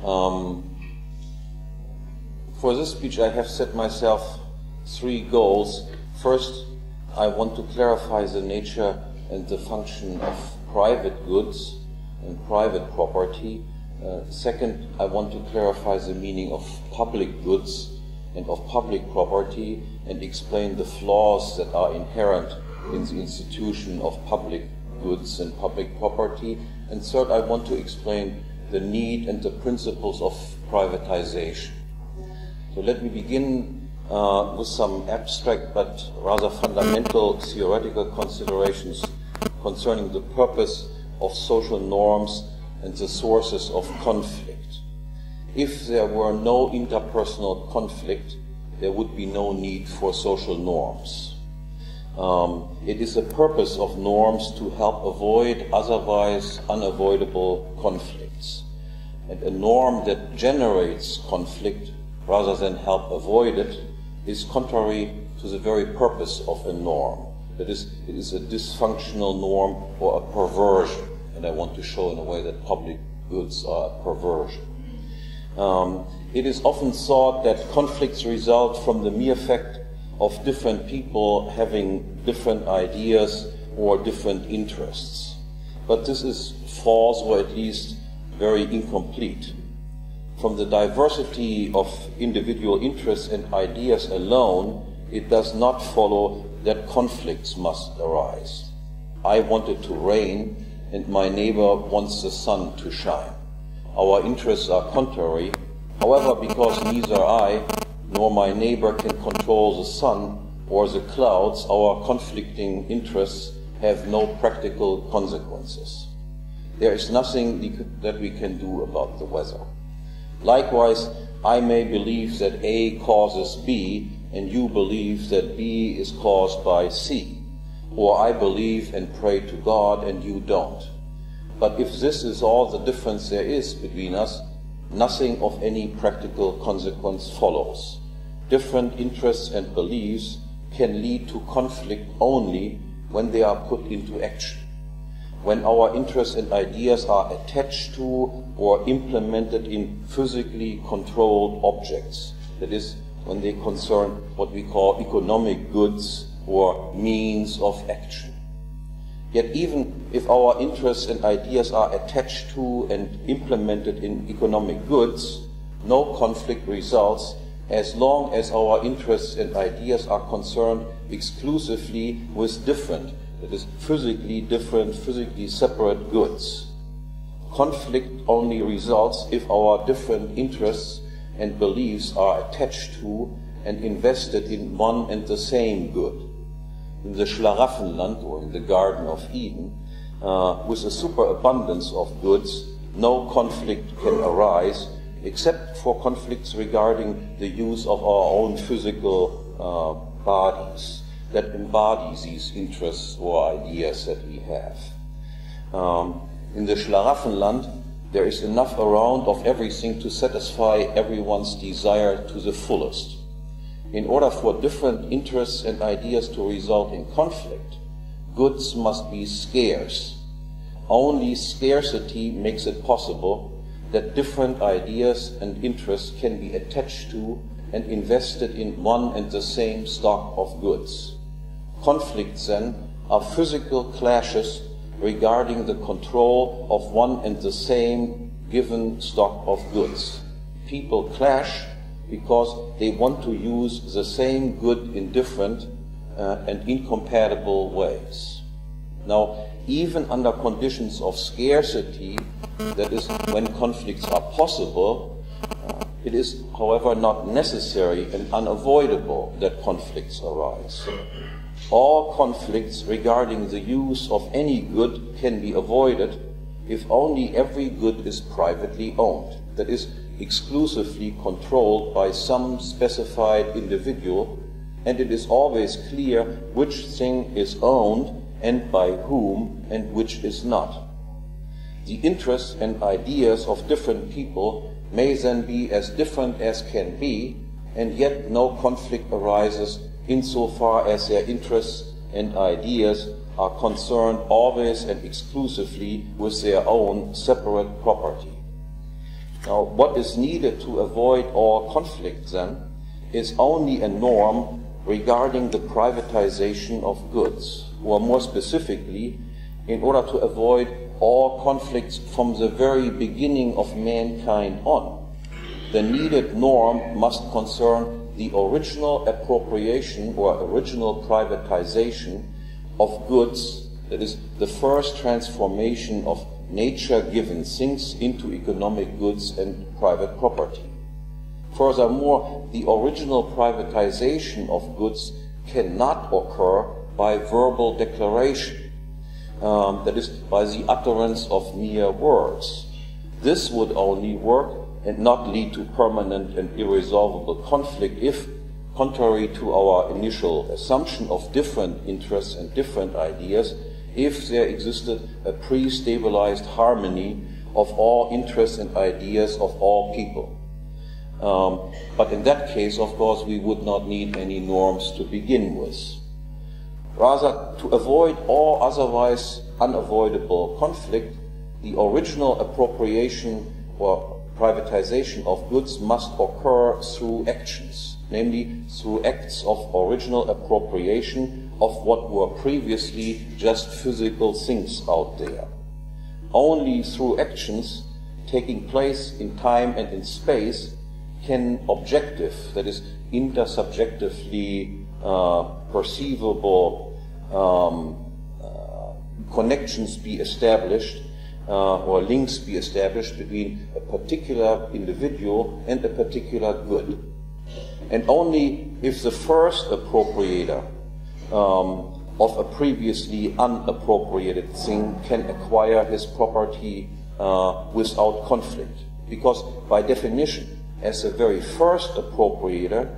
For this speech I have set myself 3 goals. First, I want to clarify the nature and the function of private goods and private property. Second, I want to clarify the meaning of public goods and of public property and explain the flaws that are inherent in the institution of public goods and public property. And third, I want to explain the need and the principles of privatization. So let me begin with some abstract but rather fundamental theoretical considerations concerning the purpose of social norms and the sources of conflict. If there were no interpersonal conflict, there would be no need for social norms. It is the purpose of norms to help avoid otherwise unavoidable conflicts. And a norm that generates conflict rather than help avoid it is contrary to the very purpose of a norm. That is, it is a dysfunctional norm or a perversion. And I want to show in a way that public goods are a perversion. It is often thought that conflicts result from the mere fact of different people having different ideas or different interests. But this is false, or at least very incomplete. From the diversity of individual interests and ideas alone, it does not follow that conflicts must arise. I want it to rain, and my neighbor wants the sun to shine. Our interests are contrary. However, because neither I nor my neighbor can control the sun or the clouds, our conflicting interests have no practical consequences. There is nothing that we can do about the weather. Likewise, I may believe that A causes B, and you believe that B is caused by C. Or I believe and pray to God, and you don't. But if this is all the difference there is between us, nothing of any practical consequence follows. Different interests and beliefs can lead to conflict only when they are put into action. When our interests and ideas are attached to or implemented in physically controlled objects, that is, when they concern what we call economic goods or means of action. Yet even if our interests and ideas are attached to and implemented in economic goods, no conflict results as long as our interests and ideas are concerned exclusively with different, that is, physically different, physically separate goods. Conflict only results if our different interests and beliefs are attached to and invested in one and the same good. In the Schlaraffenland, or in the Garden of Eden, with a superabundance of goods, no conflict can arise, except for conflicts regarding the use of our own physical bodies that embody these interests or ideas that we have. In the Schlaraffenland, there is enough around of everything to satisfy everyone's desire to the fullest. In order for different interests and ideas to result in conflict, goods must be scarce. Only scarcity makes it possible that different ideas and interests can be attached to and invested in one and the same stock of goods. Conflicts, then, are physical clashes regarding the control of one and the same given stock of goods. People clash because they want to use the same good in different and incompatible ways. Now, even under conditions of scarcity, that is, when conflicts are possible, it is, however, not necessary and unavoidable that conflicts arise. All conflicts regarding the use of any good can be avoided if only every good is privately owned, that is, exclusively controlled by some specified individual, and it is always clear which thing is owned and by whom and which is not. The interests and ideas of different people may then be as different as can be, and yet no conflict arises insofar as their interests and ideas are concerned always and exclusively with their own separate property. Now, what is needed to avoid all conflict, then, is only a norm regarding the privatization of goods, or more specifically, in order to avoid all conflicts from the very beginning of mankind on. The needed norm must concern the original appropriation or original privatization of goods, that is, the first transformation of nature-given things into economic goods and private property. Furthermore, the original privatization of goods cannot occur by verbal declaration, that is, by the utterance of mere words. This would only work and not lead to permanent and irresolvable conflict if, contrary to our initial assumption of different interests and different ideas, if there existed a pre-stabilized harmony of all interests and ideas of all people. But in that case, of course, we would not need any norms to begin with. Rather, to avoid all otherwise unavoidable conflict, the original appropriation or privatization of goods must occur through actions, namely through acts of original appropriation of what were previously just physical things out there. Only through actions taking place in time and in space can objective, that is, intersubjectively perceivable connections be established or links be established between a particular individual and a particular good. And only if the first appropriator of a previously unappropriated thing can acquire his property without conflict. Because by definition, as the very first appropriator,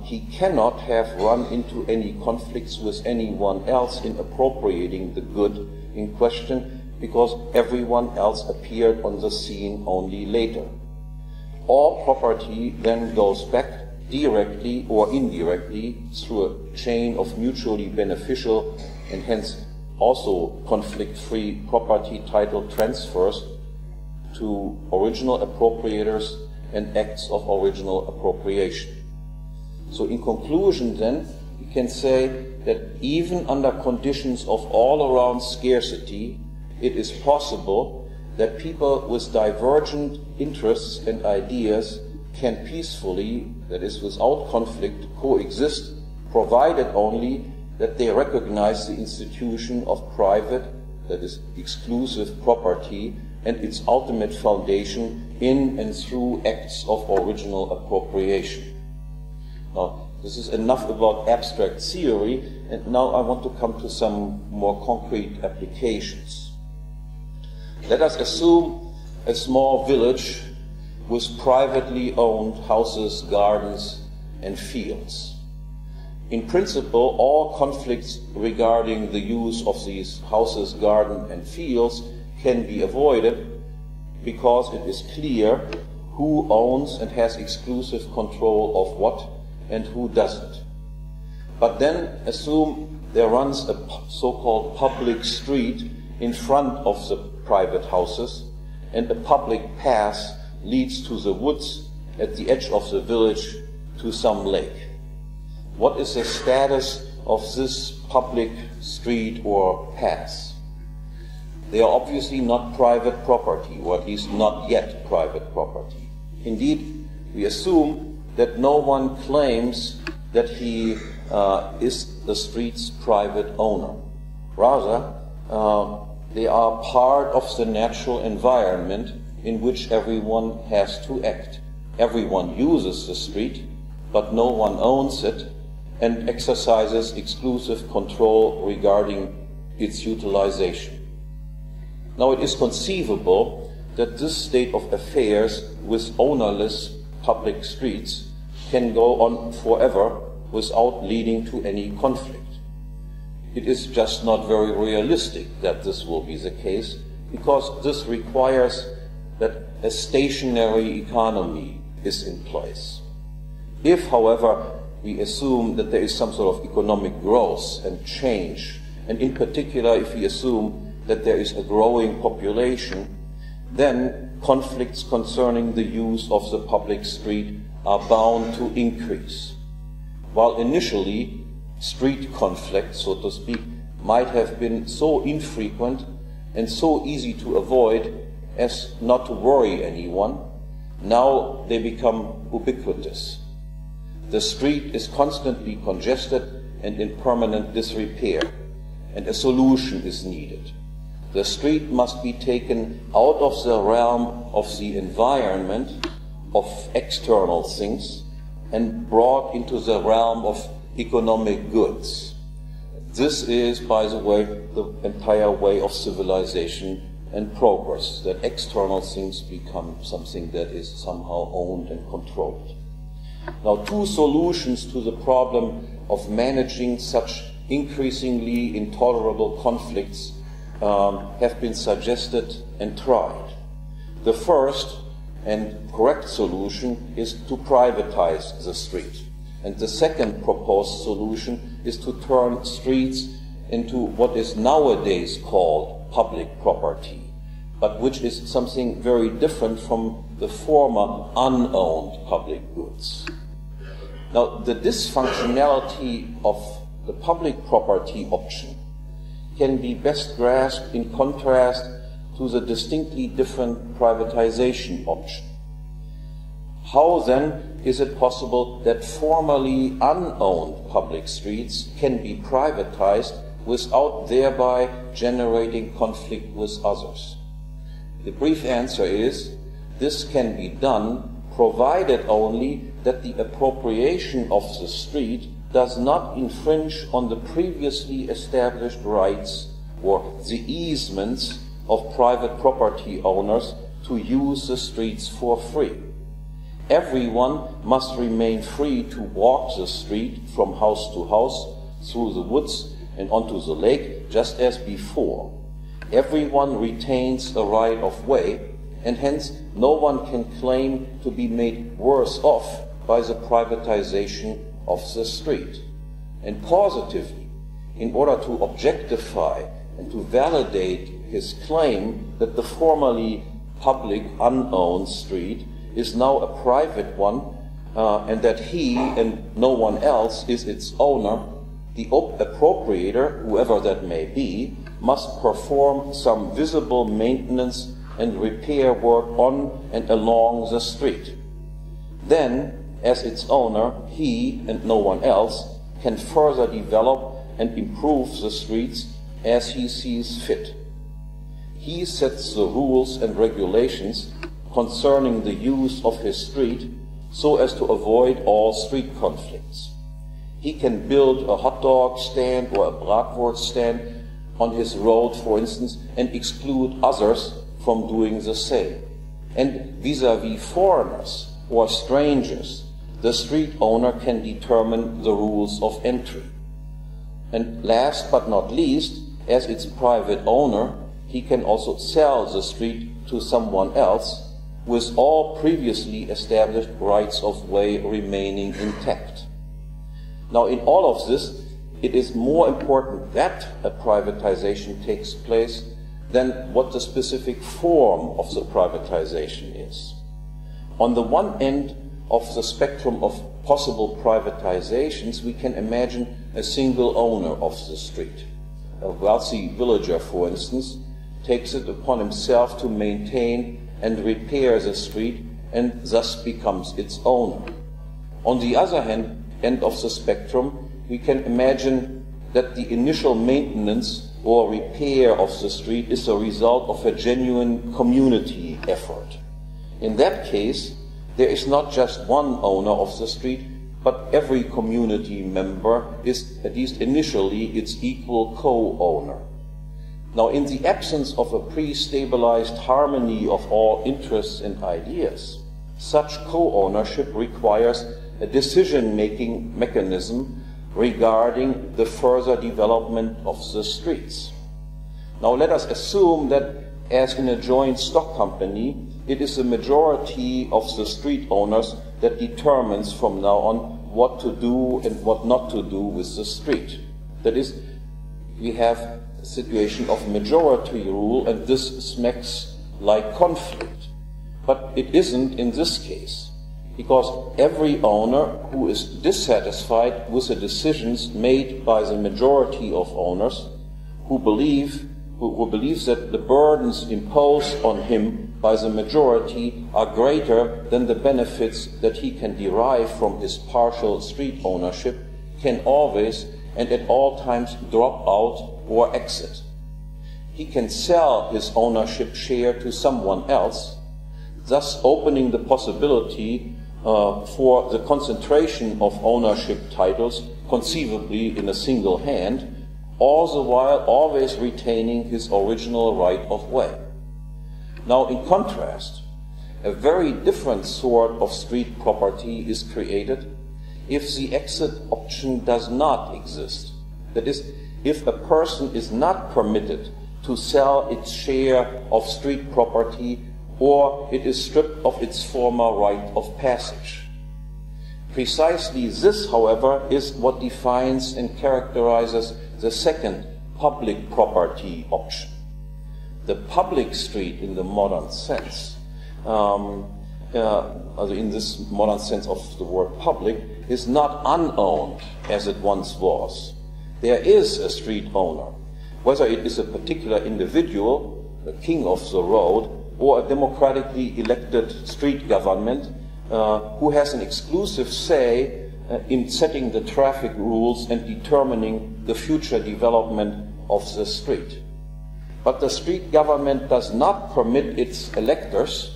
he cannot have run into any conflicts with anyone else in appropriating the good in question, because everyone else appeared on the scene only later. All property then goes back directly or indirectly through a chain of mutually beneficial and hence also conflict-free property title transfers to original appropriators and acts of original appropriation. So in conclusion then, we can say that even under conditions of all-around scarcity, it is possible that people with divergent interests and ideas can peacefully, that is without conflict, coexist, provided only that they recognize the institution of private, that is exclusive property, and its ultimate foundation in and through acts of original appropriation. Now, this is enough about abstract theory, and now I want to come to some more concrete applications. Let us assume a small village with privately owned houses, gardens, and fields. In principle, all conflicts regarding the use of these houses, gardens, and fields can be avoided because it is clear who owns and has exclusive control of what and who doesn't. But then assume there runs a so-called public street in front of the private houses, and a public path leads to the woods at the edge of the village to some lake. What is the status of this public street or path? They are obviously not private property, or at least not yet private property. Indeed, we assume that no one claims that he is the street's private owner. Rather, they are part of the natural environment in which everyone has to act. Everyone uses the street, but no one owns it and exercises exclusive control regarding its utilization. Now, it is conceivable that this state of affairs with ownerless public streets can go on forever without leading to any conflict. It is just not very realistic that this will be the case, because this requires that a stationary economy is in place. If, however, we assume that there is some sort of economic growth and change, and in particular if we assume that there is a growing population, then conflicts concerning the use of the public street are bound to increase. While initially street conflicts, so to speak, might have been so infrequent and so easy to avoid as not to worry anyone, now they become ubiquitous. The street is constantly congested and in permanent disrepair, and a solution is needed. The street must be taken out of the realm of the environment, of external things, and brought into the realm of economic goods. This is, by the way, the entire way of civilization and progress, that external things become something that is somehow owned and controlled. Now, two solutions to the problem of managing such increasingly intolerable conflicts have been suggested and tried. The first and correct solution is to privatize the street. And the second proposed solution is to turn streets into what is nowadays called public property, but which is something very different from the former unowned public goods. Now, the dysfunctionality of the public property option can be best grasped in contrast to the distinctly different privatization option. How then is it possible that formerly unowned public streets can be privatized without thereby generating conflict with others? The brief answer is, this can be done provided only that the appropriation of the street does not infringe on the previously established rights or the easements of private property owners to use the streets for free. Everyone must remain free to walk the street from house to house, through the woods and onto the lake, just as before. Everyone retains a right of way, and hence no one can claim to be made worse off by the privatization of the street. And positively, in order to objectify and to validate his claim that the formerly public unowned street is now a private one, and that he and no one else is its owner, the appropriator, whoever that may be, must perform some visible maintenance and repair work on and along the street. Then, as its owner, he and no one else can further develop and improve the streets as he sees fit. He sets the rules and regulations concerning the use of his street so as to avoid all street conflicts. He can build a hot dog stand or a bratwurst stand on his road, for instance, and exclude others from doing the same. And vis-à-vis foreigners or strangers, the street owner can determine the rules of entry. And last but not least, as its private owner, he can also sell the street to someone else with all previously established rights of way remaining intact. Now, in all of this, it is more important that a privatization takes place than what the specific form of the privatization is. On the one end of the spectrum of possible privatizations, we can imagine a single owner of the street. A wealthy villager, for instance, takes it upon himself to maintain and repair the street and thus becomes its owner. On the other hand, end of the spectrum, we can imagine that the initial maintenance or repair of the street is a result of a genuine community effort. In that case, there is not just one owner of the street, but every community member is, at least initially, its equal co-owner. Now, in the absence of a pre-stabilized harmony of all interests and ideas, such co-ownership requires a decision-making mechanism regarding the further development of the streets. Now, let us assume that, as in a joint stock company, it is the majority of the street owners that determines from now on what to do and what not to do with the street. That is, we have a situation of majority rule, and this smacks like conflict. But it isn't in this case, because every owner who is dissatisfied with the decisions made by the majority of owners, who believes that the burdens imposed on him by the majority are greater than the benefits that he can derive from his partial street ownership, can always and at all times drop out or exit. He can sell his ownership share to someone else, thus opening the possibility for the concentration of ownership titles, conceivably in a single hand, all the while always retaining his original right of way. Now, in contrast, a very different sort of street property is created if the exit option does not exist. That is, if a person is not permitted to sell its share of street property, or it is stripped of its former right of passage. Precisely this, however, is what defines and characterizes the second public property option. The public street in the modern sense, in this modern sense of the word public, is not unowned as it once was. There is a street owner, whether it is a particular individual, the king of the road, or a democratically elected street government who has an exclusive say in setting the traffic rules and determining the future development of the street. But the street government does not permit its electors,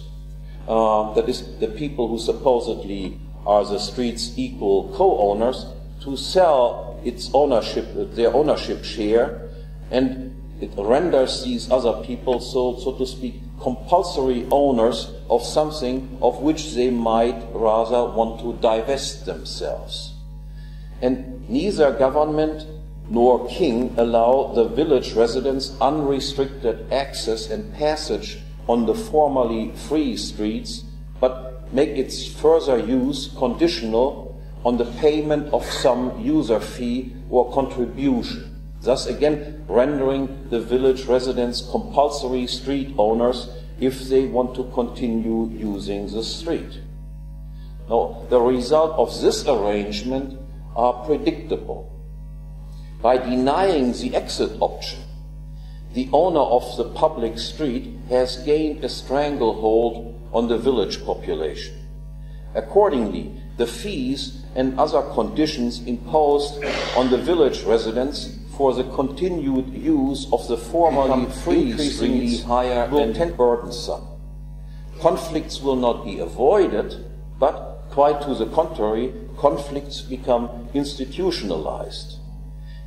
that is, the people who supposedly are the street's equal co-owners, to sell their ownership share, and it renders these other people, so to speak, compulsory owners of something of which they might rather want to divest themselves. And neither government nor king allow the village residents unrestricted access and passage on the formerly free streets, but make its further use conditional on the payment of some user fee or contribution, thus again rendering the village residents compulsory street owners if they want to continue using the street. Now, the result of this arrangement are predictable. By denying the exit option, the owner of the public street has gained a stranglehold on the village population. Accordingly, the fees and other conditions imposed on the village residents for the continued use of the formerly free streets higher and burdensome. Conflicts will not be avoided, but quite to the contrary, conflicts become institutionalized.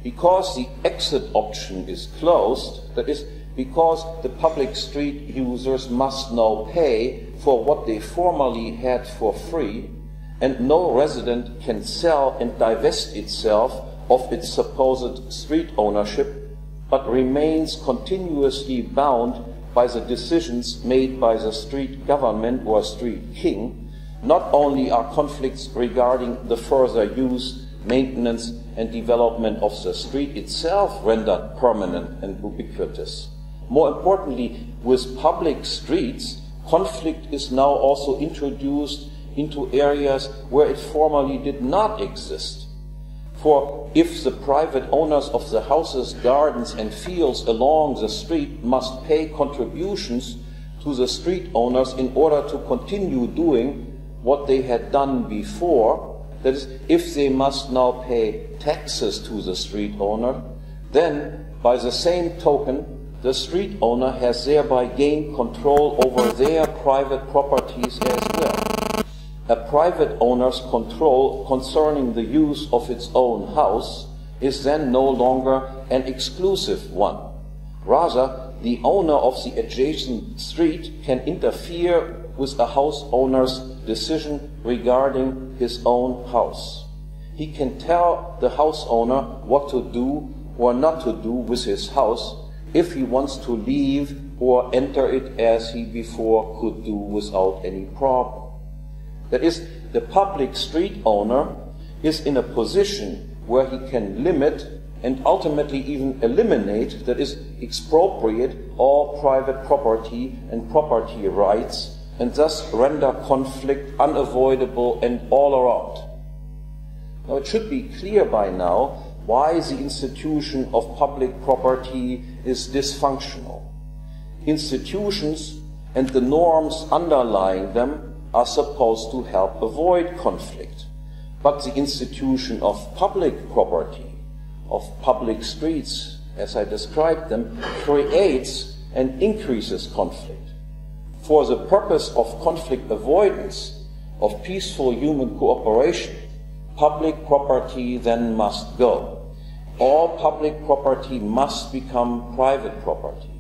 Because the exit option is closed, that is, because the public street users must now pay for what they formerly had for free, and no resident can sell and divest itself of its supposed street ownership, but remains continuously bound by the decisions made by the street government or street king. Not only are conflicts regarding the further use, maintenance, and development of the street itself rendered permanent and ubiquitous. More importantly, with public streets, conflict is now also introduced into areas where it formerly did not exist. For if the private owners of the houses, gardens, and fields along the street must pay contributions to the street owners in order to continue doing what they had done before, that is, if they must now pay taxes to the street owner, then, by the same token, the street owner has thereby gained control over their private properties as well. A private owner's control concerning the use of its own house is then no longer an exclusive one. Rather, the owner of the adjacent street can interfere with a house owner's decision regarding his own house. He can tell the house owner what to do or not to do with his house if he wants to leave or enter it as he before could do without any problem. That is, the public street owner is in a position where he can limit and ultimately even eliminate, that is, expropriate all private property and property rights, and thus render conflict unavoidable and all around. Now, it should be clear by now why the institution of public property is dysfunctional. Institutions and the norms underlying them are supposed to help avoid conflict. But the institution of public property, of public streets, as I described them, creates and increases conflict. For the purpose of conflict avoidance, of peaceful human cooperation, public property then must go. All public property must become private property.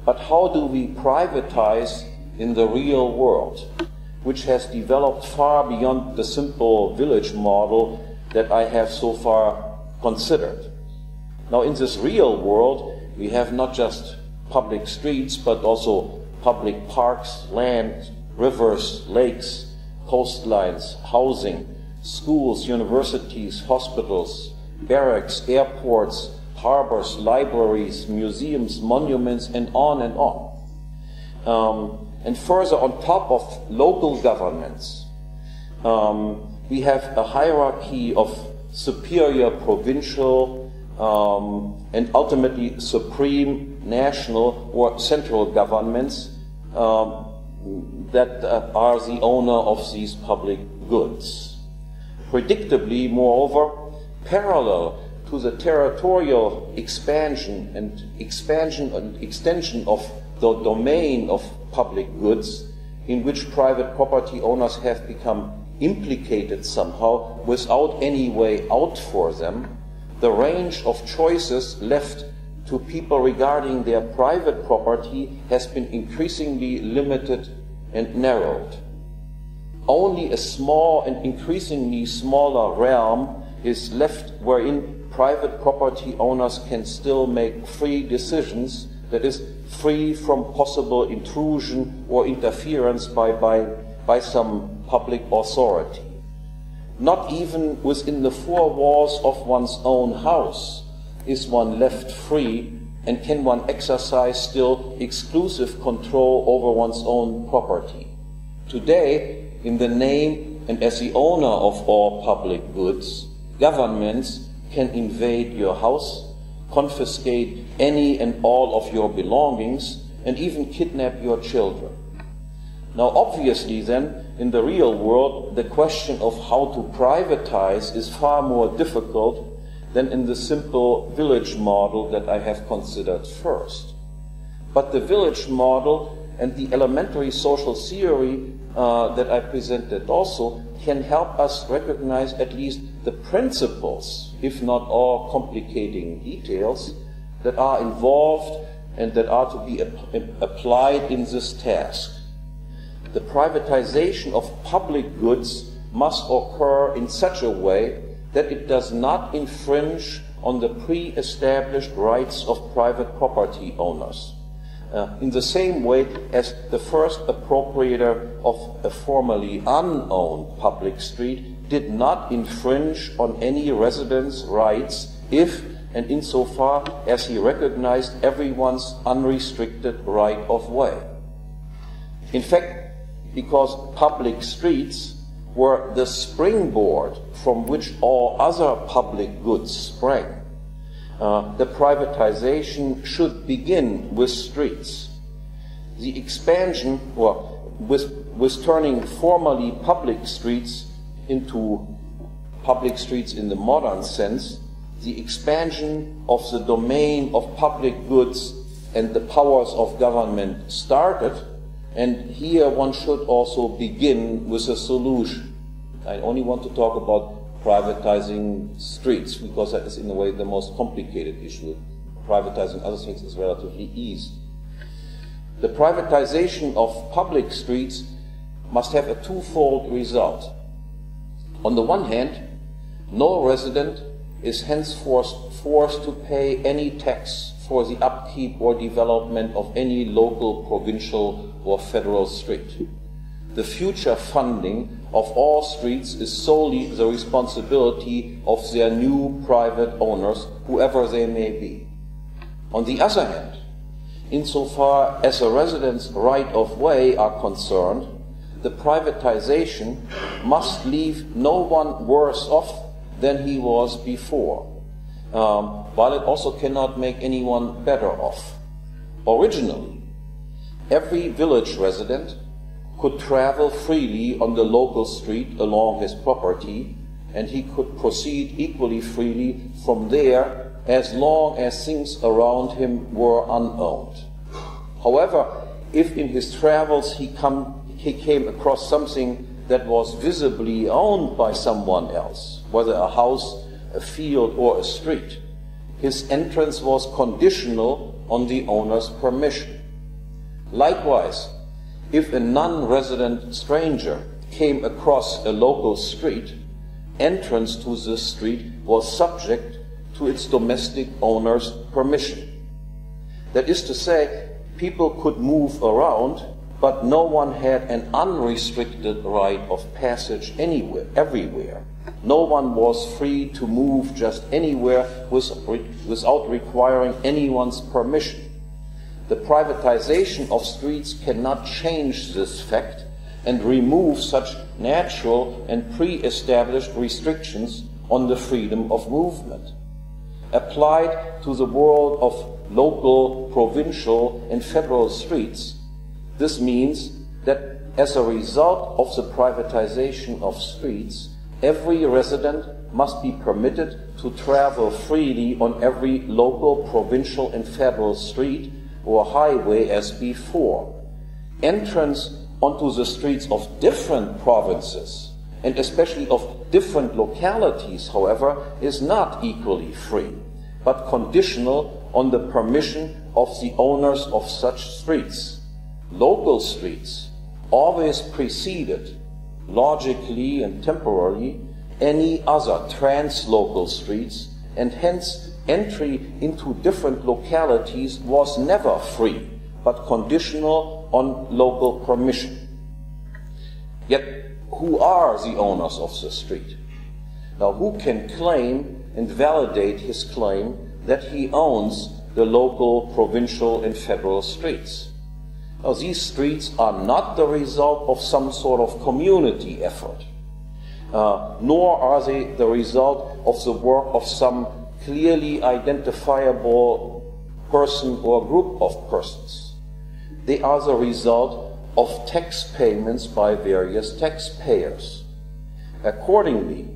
But how do we privatize in the real world, which has developed far beyond the simple village model that I have so far considered? Now, in this real world, we have not just public streets, but also public parks, land, rivers, lakes, coastlines, housing, schools, universities, hospitals, barracks, airports, harbors, libraries, museums, monuments, and on and on. And further, on top of local governments, we have a hierarchy of superior provincial and ultimately supreme national or central governments that are the owner of these public goods. Predictably, moreover, parallel to the territorial expansion and extension of the domain of public goods, in which private property owners have become implicated somehow without any way out for them, the range of choices left to people regarding their private property has been increasingly limited and narrowed. Only a small and increasingly smaller realm is left wherein private property owners can still make free decisions, that is, free from possible intrusion or interference by some public authority. Not even within the four walls of one's own house is one left free, and can one exercise still exclusive control over one's own property. Today, in the name and as the owner of all public goods, governments can invade your house, confiscate any and all of your belongings, and even kidnap your children. Now, obviously then, in the real world, the question of how to privatize is far more difficult than in the simple village model that I have considered first. But the village model and the elementary social theory that I presented also can help us recognize at least the principles, if not all complicating details, that are involved and that are to be applied in this task. The privatization of public goods must occur in such a way that it does not infringe on the pre-established rights of private property owners. In the same way as the first appropriator of a formerly unowned public street did not infringe on any resident's rights if and insofar as he recognized everyone's unrestricted right of way. In fact, because public streets were the springboard from which all other public goods sprang, the privatization should begin with streets. The expansion, or with turning formerly public streets into public streets in the modern sense, the expansion of the domain of public goods and the powers of government started, and here one should also begin with a solution. I only want to talk about privatizing streets, because that is in a way the most complicated issue. Privatizing other things is relatively easy. The privatization of public streets must have a twofold result. On the one hand, no resident is henceforth forced to pay any tax for the upkeep or development of any local, provincial, or federal street. The future funding of all streets is solely the responsibility of their new private owners, whoever they may be. On the other hand, insofar as a resident's right of way are concerned, the privatization must leave no one worse off than he was before, while it also cannot make anyone better off. Originally, every village resident could travel freely on the local street along his property, and he could proceed equally freely from there as long as things around him were unowned. However, if in his travels he came across something that was visibly owned by someone else, whether a house, a field, or a street, his entrance was conditional on the owner's permission. Likewise, if a non-resident stranger came across a local street, entrance to this street was subject to its domestic owner's permission. That is to say, people could move around, but no one had an unrestricted right of passage anywhere, everywhere. No one was free to move just anywhere without requiring anyone's permission. The privatization of streets cannot change this fact and remove such natural and pre-established restrictions on the freedom of movement. Applied to the world of local, provincial, and federal streets, this means that as a result of the privatization of streets, every resident must be permitted to travel freely on every local, provincial, and federal street or highway as before. Entrance onto the streets of different provinces, and especially of different localities, however, is not equally free, but conditional on the permission of the owners of such streets. Local streets always preceded, logically and temporally, any other translocal streets, and hence entry into different localities was never free, but conditional on local permission. Yet, who are the owners of the street? Now, who can claim and validate his claim that he owns the local, provincial, and federal streets? Now, these streets are not the result of some sort of community effort, nor are they the result of the work of some clearly identifiable person or group of persons. They are the result of tax payments by various taxpayers. Accordingly,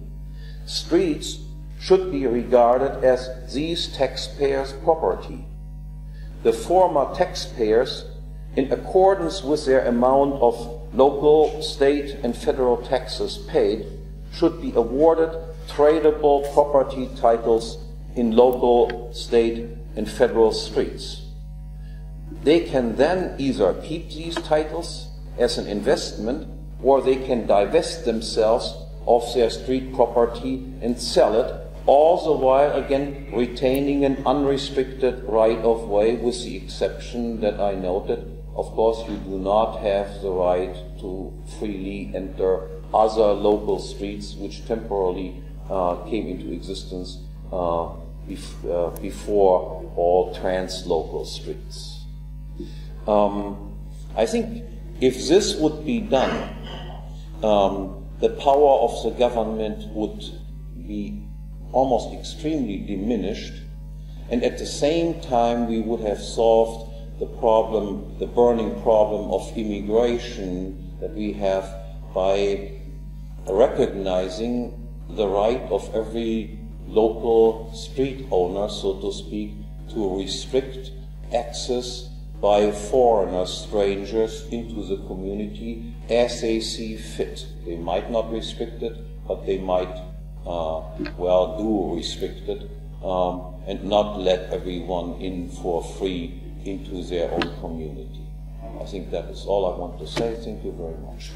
streets should be regarded as these taxpayers' property. The former taxpayers, in accordance with their amount of local, state, and federal taxes paid, should be awarded tradable property titles in local, state, and federal streets. They can then either keep these titles as an investment, or they can divest themselves of their street property and sell it, all the while again retaining an unrestricted right of way, with the exception that I noted. Of course, you do not have the right to freely enter other local streets which temporarily came into existence before all translocal streets. I think if this would be done, the power of the government would be almost extremely diminished, and at the same time we would have solved the problem, the burning problem of immigration that we have, by recognizing the right of every local street owner, so to speak, to restrict access by foreigners, strangers, into the community as they see fit. They might not restrict it, but they might well do restrict it, and not let everyone in for free into their own community. I think that is all I want to say. Thank you very much.